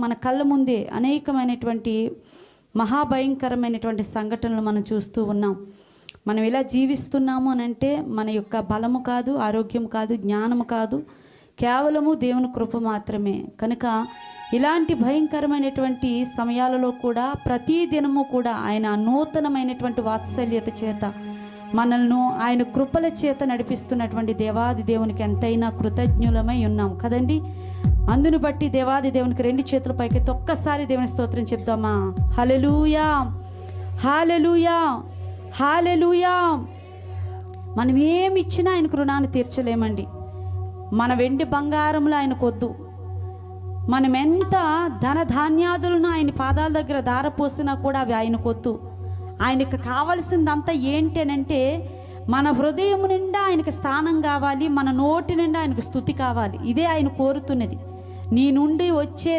మన కళ్ళ ముందే అనేకమైనటువంటి మహాభయంకరమైనటువంటి సంఘటనలు మనం చూస్తూ ఉన్నాం. మనం ఇలా జీవిస్తున్నాము అని అంటే మన యొక్క బలము కాదు, ఆరోగ్యం కాదు, జ్ఞానము కాదు, కేవలము దేవుని కృప మాత్రమే. కనుక ఇలాంటి భయంకరమైనటువంటి సమయాలలో కూడా ప్రతి దినము కూడా ఆయన నూతనమైనటువంటి వాత్సల్యత చేత మనల్ని ఆయన కృపల చేత నడిపిస్తున్నటువంటి దేవాది దేవునికి ఎంతైనా కృతజ్ఞులమై ఉన్నాం కదండి. అందును బట్టి దేవాది దేవునికి 2 చేతుల పైకి ఒక్కసారి దేవుని స్తోత్రం చెప్దామా? హల్లెలూయా, హల్లెలూయా, హల్లెలూయా. మనం ఏమి ఇచ్చినా ఆయనకు రుణాన్ని తీర్చలేమండి. మన వెండి బంగారములు ఆయనకొద్దు. మనం ఎంత ధనధాన్యాదులను ఆయన పాదాల దగ్గర ధారపోసినా కూడా అవి ఆయనకొద్దు. ఆయనకు కావలసిందంతా ఏంటనంటే మన హృదయం నిండా ఆయనకు స్థానం కావాలి, మన నోటి నిండా ఆయనకు స్తుతి కావాలి. ఇదే ఆయన కోరుతున్నది. నీ నుండి వచ్చే